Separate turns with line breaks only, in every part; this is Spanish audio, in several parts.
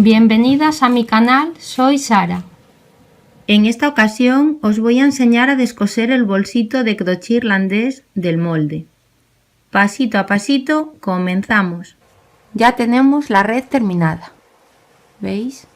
Bienvenidas a mi canal, soy Sara. En esta ocasión os voy a enseñar a descoser el bolsito de crochet irlandés del molde. Pasito a pasito comenzamos. Ya tenemos la red terminada. ¿Veis?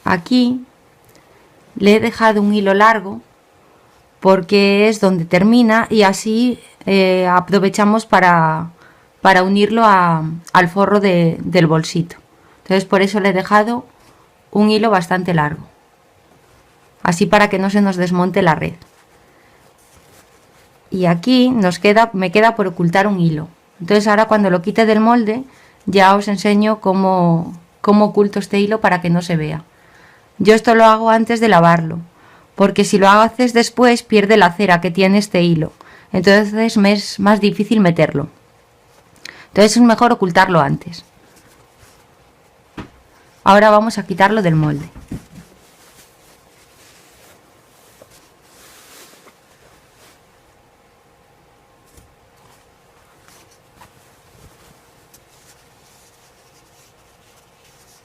Aquí le he dejado un hilo largo porque es donde termina y así aprovechamos para unirlo al forro del bolsito. Entonces por eso le he dejado un hilo bastante largo, así para que no se nos desmonte la red. Y aquí me queda por ocultar un hilo. Entonces ahora cuando lo quite del molde ya os enseño cómo oculto este hilo para que no se vea. Yo esto lo hago antes de lavarlo, porque si lo haces después pierde la cera que tiene este hilo, entonces me es más difícil meterlo. Entonces es mejor ocultarlo antes. Ahora vamos a quitarlo del molde.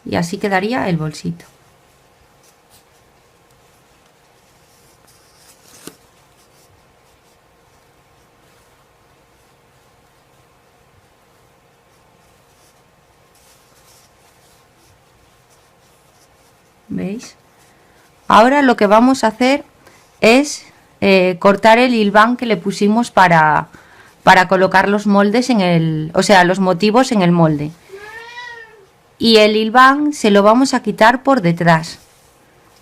Y así quedaría el bolsito. ¿Veis? Ahora lo que vamos a hacer es cortar el hilván que le pusimos para colocar los moldes los motivos en el molde. Y el hilván se lo vamos a quitar por detrás,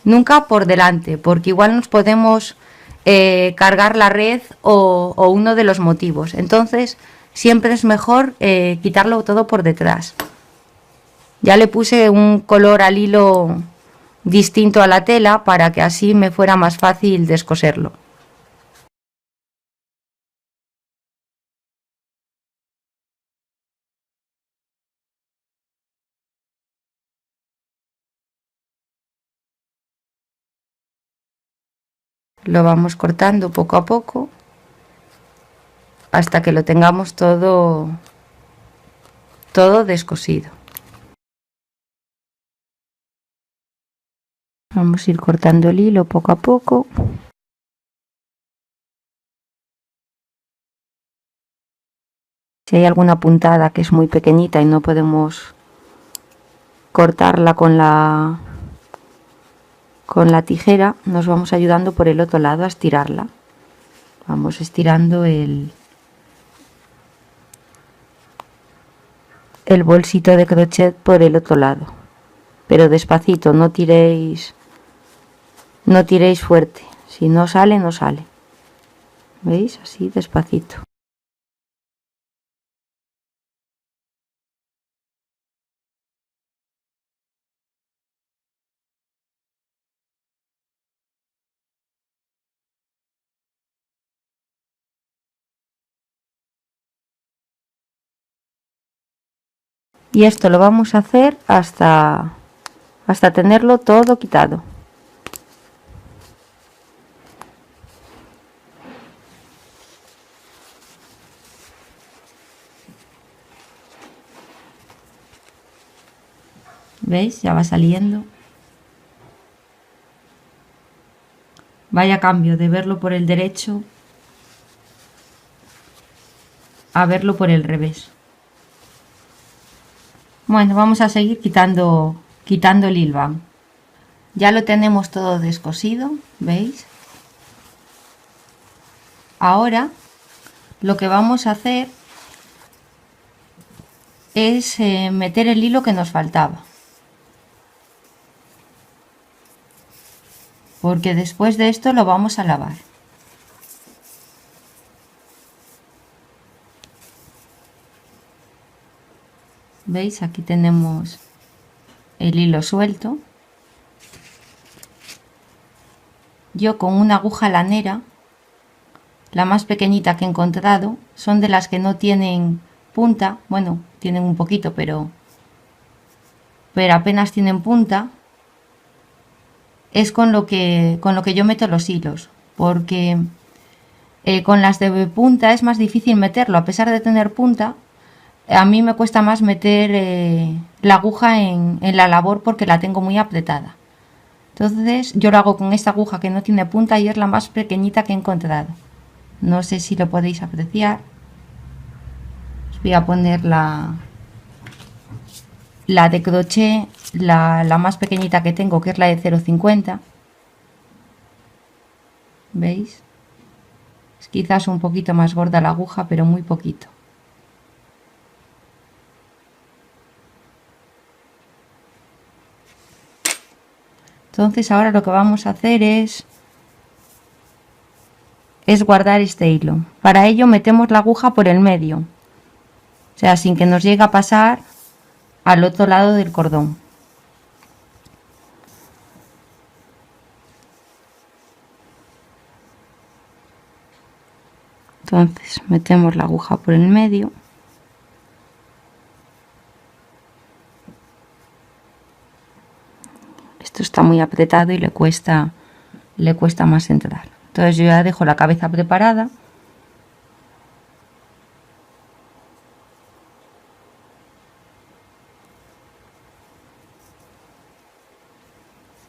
nunca por delante, porque igual nos podemos cargar la red o uno de los motivos. Entonces siempre es mejor quitarlo todo por detrás. Ya le puse un color al hilo distinto a la tela para que así me fuera más fácil descoserlo. Lo vamos cortando poco a poco hasta que lo tengamos todo descosido. Vamos a ir cortando el hilo poco a poco. Si hay alguna puntada que es muy pequeñita y no podemos cortarla con la tijera, nos vamos ayudando por el otro lado a estirarla. Vamos estirando el bolsito de crochet por el otro lado, pero despacito, no tiréis fuerte, si no sale, no sale. ¿Veis? Así despacito. Y esto lo vamos a hacer hasta tenerlo todo quitado. ¿Veis? Ya va saliendo. Vaya cambio de verlo por el derecho a verlo por el revés. Bueno, vamos a seguir quitando el hilván. Ya lo tenemos todo descosido, ¿veis? Ahora lo que vamos a hacer es meter el hilo que nos faltaba, porque después de esto lo vamos a lavar. ¿Veis? Aquí tenemos el hilo suelto. Yo con una aguja lanera la más pequeñita que he encontrado, son de las que no tienen punta, bueno, tienen un poquito, pero apenas tienen punta, es con lo que yo meto los hilos, porque con las de punta es más difícil meterlo, a pesar de tener punta. A mí me cuesta más meter la aguja en la labor porque la tengo muy apretada. Entonces yo lo hago con esta aguja que no tiene punta y es la más pequeñita que he encontrado. No sé si lo podéis apreciar. Os voy a poner la de crochet, la más pequeñita que tengo, que es la de 0,50. ¿Veis? Es quizás un poquito más gorda la aguja, pero muy poquito. Entonces ahora lo que vamos a hacer es guardar este hilo. Para ello metemos la aguja por el medio, o sea, sin que nos llegue a pasar al otro lado del cordón. Entonces metemos la aguja por el medio. Esto está muy apretado y le cuesta más entrar. Entonces yo ya dejo la cabeza preparada.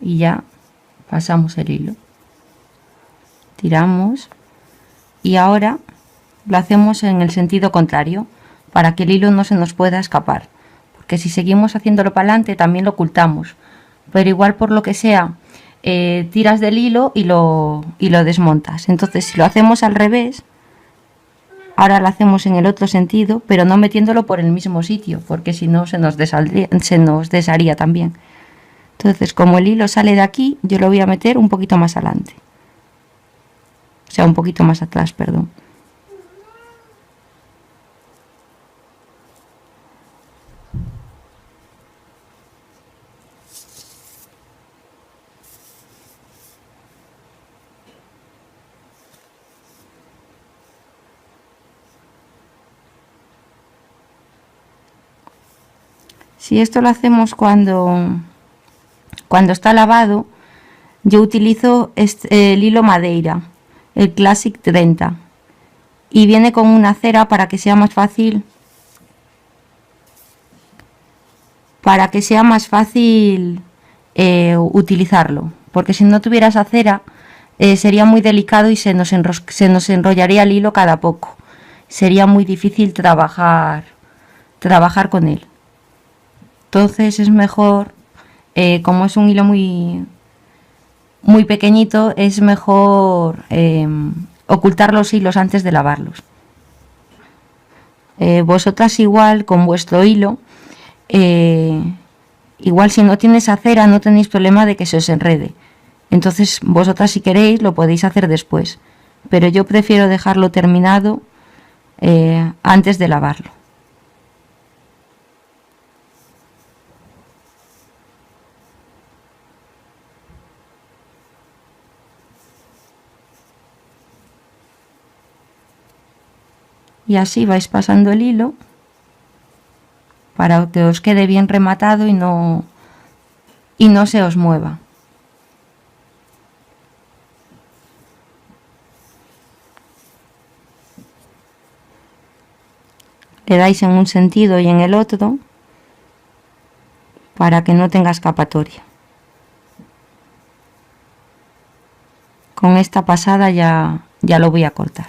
Y ya pasamos el hilo. Tiramos. Y ahora lo hacemos en el sentido contrario, para que el hilo no se nos pueda escapar. Porque si seguimos haciéndolo para adelante también lo ocultamos. Pero igual por lo que sea, tiras del hilo y lo desmontas. Entonces si lo hacemos al revés, ahora lo hacemos en el otro sentido, pero no metiéndolo por el mismo sitio, porque si no se nos desharía también. Entonces como el hilo sale de aquí, yo lo voy a meter un poquito más adelante. O sea, un poquito más atrás, perdón. Si esto lo hacemos cuando está lavado, yo utilizo el hilo Madeira, el Classic 30, y viene con una cera para que sea más fácil utilizarlo, porque si no tuviera esa cera sería muy delicado y se nos enrollaría el hilo cada poco, sería muy difícil trabajar con él. Entonces es mejor, como es un hilo muy pequeñito, es mejor ocultar los hilos antes de lavarlos. Vosotras igual con vuestro hilo, igual si no tienes cera no tenéis problema de que se os enrede. Entonces vosotras si queréis lo podéis hacer después, pero yo prefiero dejarlo terminado antes de lavarlo. Y así vais pasando el hilo para que os quede bien rematado y no se os mueva. Le dais en un sentido y en el otro para que no tenga escapatoria. Con esta pasada ya lo voy a cortar.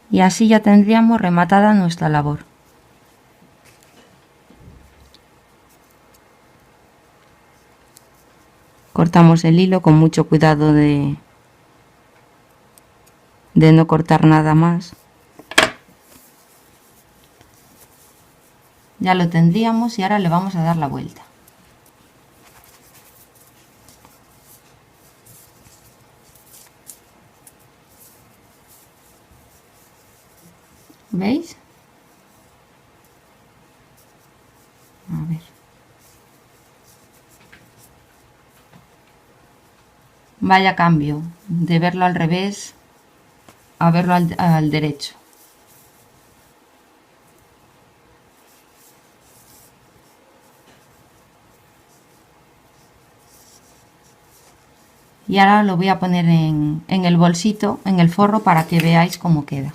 Y así ya tendríamos rematada nuestra labor. Cortamos el hilo con mucho cuidado de no cortar nada más. Ya lo tendríamos y ahora le vamos a dar la vuelta. ¿Veis? A ver. Vaya cambio de verlo al revés a verlo al derecho. Y ahora lo voy a poner en el bolsito, en el forro, para que veáis cómo queda.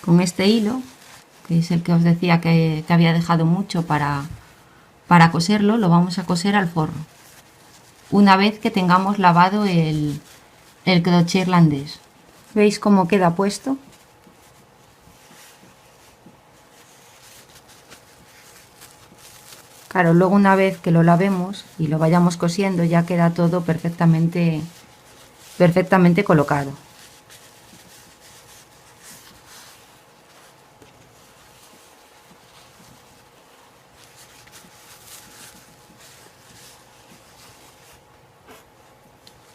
Con este hilo, que es el que os decía que había dejado mucho para coserlo, lo vamos a coser al forro. Una vez que tengamos lavado el crochet irlandés. ¿Veis cómo queda puesto? Claro, luego una vez que lo lavemos y lo vayamos cosiendo ya queda todo perfectamente colocado.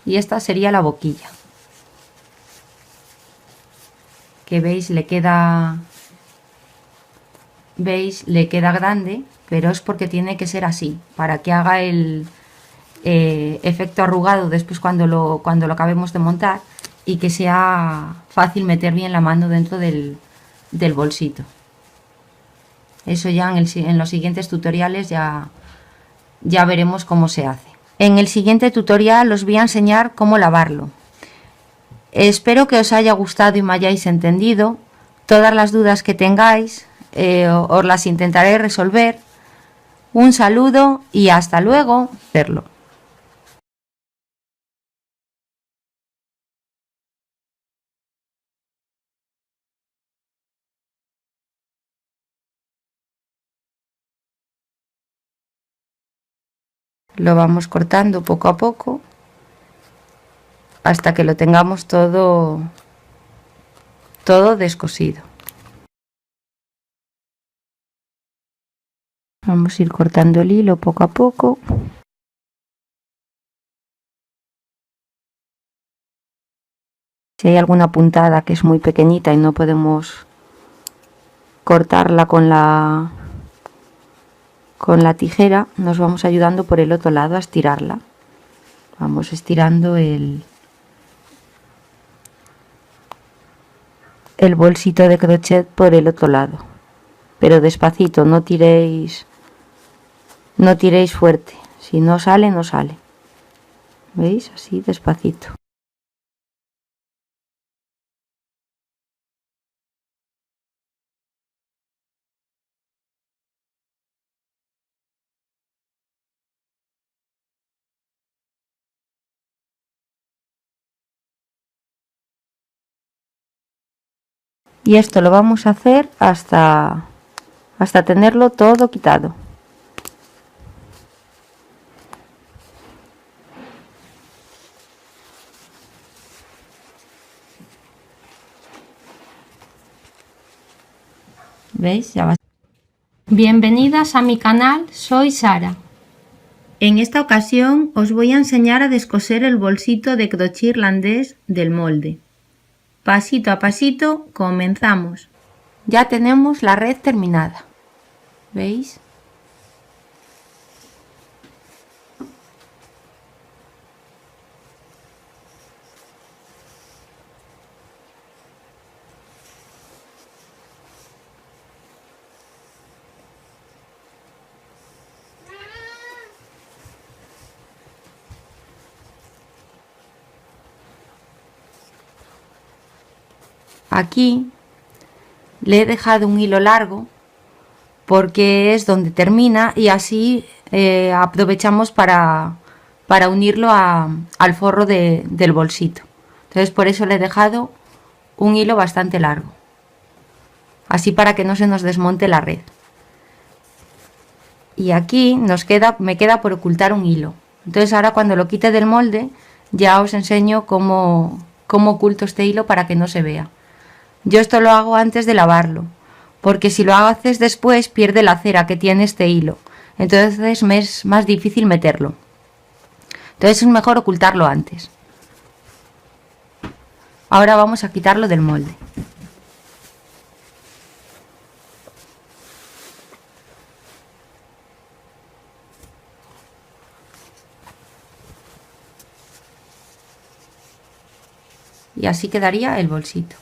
Y esta sería la boquilla, que veis le queda grande, pero es porque tiene que ser así, para que haga el efecto arrugado después cuando lo acabemos de montar, y que sea fácil meter bien la mano dentro del bolsito. Eso ya en los siguientes tutoriales ya veremos cómo se hace. En el siguiente tutorial os voy a enseñar cómo lavarlo. Espero que os haya gustado y me hayáis entendido. Todas las dudas que tengáis os las intentaré resolver. Un saludo y hasta luego. Verlo. Lo vamos cortando poco a poco hasta que lo tengamos todo descosido. Vamos a ir cortando el hilo poco a poco. Si hay alguna puntada que es muy pequeñita y no podemos cortarla con la tijera, nos vamos ayudando por el otro lado a estirarla. Vamos estirando el bolsito de crochet por el otro lado, pero despacito, no tiréis fuerte, si no sale, no sale. ¿Veis? Así despacito. Y esto lo vamos a hacer hasta tenerlo todo quitado. ¿Veis? Ya va. Bienvenidas a mi canal, soy Sara. En esta ocasión os voy a enseñar a descoser el bolsito de crochet irlandés del molde. Pasito a pasito comenzamos. Ya tenemos la red terminada. ¿Veis? Aquí le he dejado un hilo largo porque es donde termina y así aprovechamos para unirlo al forro del bolsito. Entonces por eso le he dejado un hilo bastante largo, así para que no se nos desmonte la red. Y aquí me queda por ocultar un hilo. Entonces ahora cuando lo quite del molde ya os enseño cómo oculto este hilo para que no se vea. Yo esto lo hago antes de lavarlo, porque si lo haces después pierde la cera que tiene este hilo, entonces me es más difícil meterlo. Entonces es mejor ocultarlo antes. Ahora vamos a quitarlo del molde. Y así quedaría el bolsito.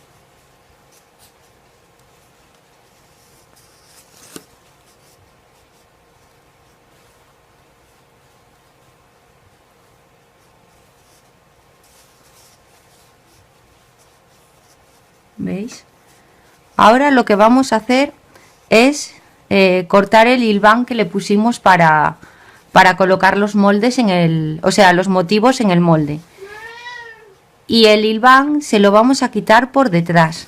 ¿Veis? Ahora lo que vamos a hacer es cortar el hilván que le pusimos para colocar los moldes en el, o sea, los motivos en el molde. Y el hilván se lo vamos a quitar por detrás,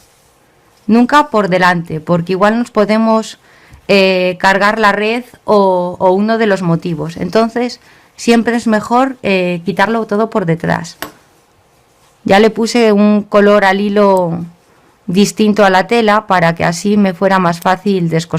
nunca por delante, porque igual nos podemos cargar la red o uno de los motivos. Entonces siempre es mejor quitarlo todo por detrás. Ya le puse un color al hilo distinto a la tela para que así me fuera más fácil descoser.